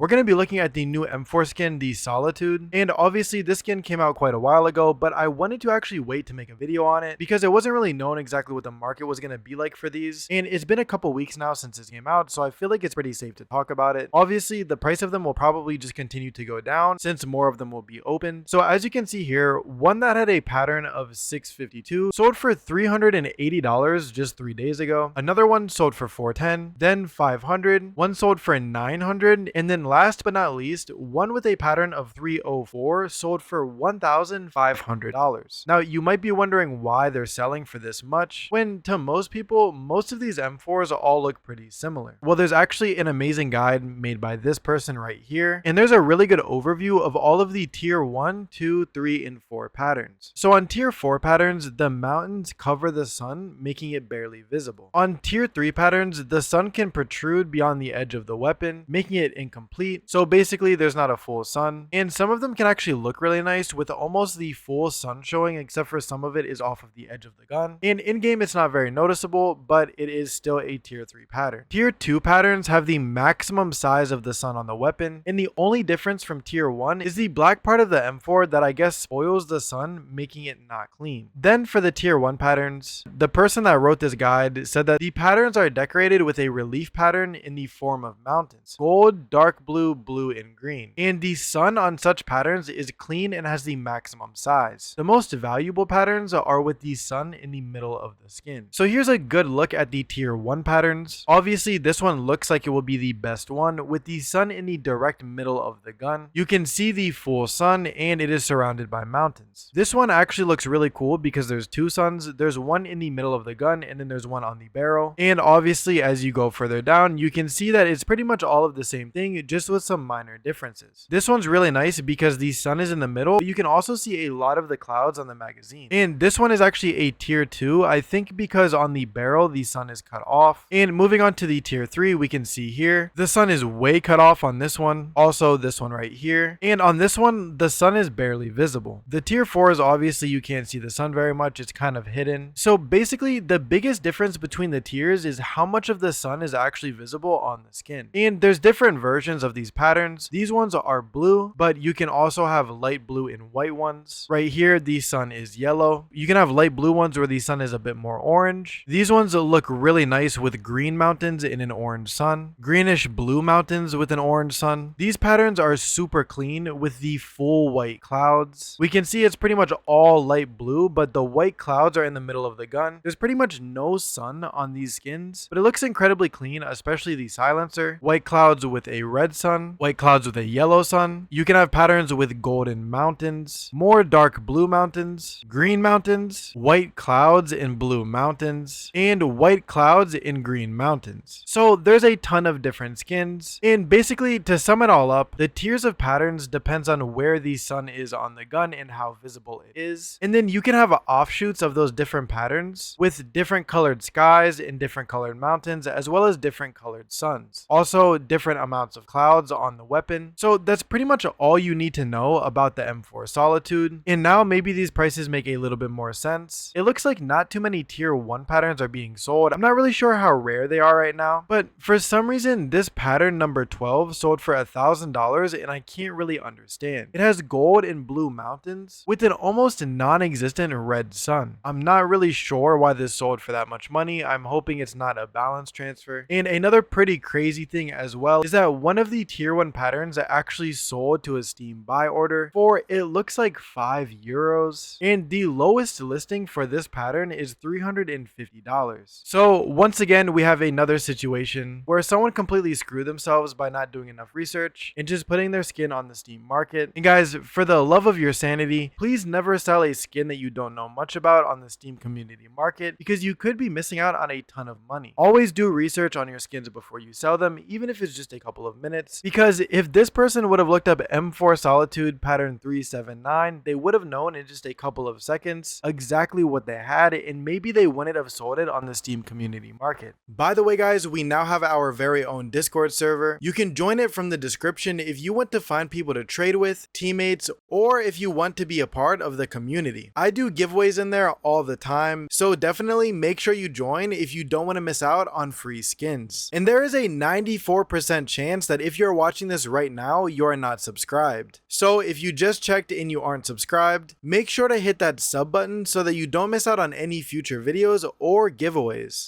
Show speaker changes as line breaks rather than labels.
We're going to be looking at the new M4 skin, the Solitude, and obviously this skin came out quite a while ago, but I wanted to actually wait to make a video on it because it wasn't really known exactly what the market was going to be like for these, and it's been a couple weeks now since this came out, so I feel like it's pretty safe to talk about it. Obviously, the price of them will probably just continue to go down since more of them will be open. So as you can see here, one that had a pattern of 652 sold for $380 just 3 days ago. Another one sold for $410, then $500, one sold for $900, and then last but not least, one with a pattern of 304 sold for $1,500. Now you might be wondering why they're selling for this much, when to most people, most of these M4s all look pretty similar. Well, there's actually an amazing guide made by this person right here, and there's a really good overview of all of the tier 1, 2, 3, and 4 patterns. So on tier 4 patterns, the mountains cover the sun, making it barely visible. On tier 3 patterns, the sun can protrude beyond the edge of the weapon, making it incomplete. So basically there's not a full sun, and some of them can actually look really nice with almost the full sun showing, except for some of it is off of the edge of the gun. And in game it's not very noticeable, but it is still a tier 3 pattern. Tier 2 patterns have the maximum size of the sun on the weapon, and the only difference from tier 1 is the black part of the M4 that I guess spoils the sun, making it not clean. Then for the tier 1 patterns, the person that wrote this guide said that the patterns are decorated with a relief pattern in the form of mountains: gold, dark blue, blue, and green. And the sun on such patterns is clean and has the maximum size. The most valuable patterns are with the sun in the middle of the skin. So here's a good look at the tier 1 patterns. Obviously this one looks like it will be the best one with the sun in the direct middle of the gun. You can see the full sun and it is surrounded by mountains. This one actually looks really cool because there's two suns. There's one in the middle of the gun and then there's one on the barrel. And obviously as you go further down, you can see that it's pretty much all of the same thing, just with some minor differences. This one's really nice because the sun is in the middle, but you can also see a lot of the clouds on the magazine. And this one is actually a tier 2, I think, because on the barrel the sun is cut off. And moving on to the tier 3, we can see here the sun is way cut off on this one, also this one right here, and on this one the sun is barely visible. The tier 4 is obviously you can't see the sun very much, it's kind of hidden. So basically the biggest difference between the tiers is how much of the sun is actually visible on the skin. And there's different versions of these patterns. These ones are blue, but you can also have light blue and white ones. Right here the sun is yellow. You can have light blue ones where the sun is a bit more orange. These ones look really nice with green mountains in an orange sun, greenish blue mountains with an orange sun. These patterns are super clean with the full white clouds. We can see it's pretty much all light blue, but the white clouds are in the middle of the gun. There's pretty much no sun on these skins, but it looks incredibly clean, especially the silencer. White clouds with a red sun, white clouds with a yellow sun. You can have patterns with golden mountains, more dark blue mountains, green mountains, white clouds and blue mountains, and white clouds in green mountains. So there's a ton of different skins, and basically to sum it all up, the tiers of patterns depends on where the sun is on the gun and how visible it is. And then you can have offshoots of those different patterns with different colored skies and different colored mountains, as well as different colored suns. Also different amounts of clouds on the weapon. So that's pretty much all you need to know about the M4 Solitude. And now maybe these prices make a little bit more sense. It looks like not too many tier 1 patterns are being sold. I'm not really sure how rare they are right now, but for some reason this pattern number 12 sold for $1,000 and I can't really understand. It has gold and blue mountains with an almost non-existent red sun. I'm not really sure why this sold for that much money. I'm hoping it's not a balance transfer. And another pretty crazy thing as well is that one of the tier 1 patterns actually sold to a Steam buy order for, it looks like €5, and the lowest listing for this pattern is $350. So once again we have another situation where someone completely screwed themselves by not doing enough research and just putting their skin on the Steam market. And guys, for the love of your sanity, please never sell a skin that you don't know much about on the Steam community market, because you could be missing out on a ton of money. Always do research on your skins before you sell them, even if it's just a couple of minutes, because if this person would have looked up M4 Solitude pattern 379, they would have known in just a couple of seconds exactly what they had, and maybe they wouldn't have sold it on the Steam community market. By the way guys, we now have our very own Discord server. You can join it from the description if you want to find people to trade with, teammates, or if you want to be a part of the community. I do giveaways in there all the time, so definitely make sure you join if you don't want to miss out on free skins. And there is a 94% chance that if you're watching this right now, you are not subscribed. So if you just checked and you aren't subscribed, make sure to hit that sub button so that you don't miss out on any future videos or giveaways.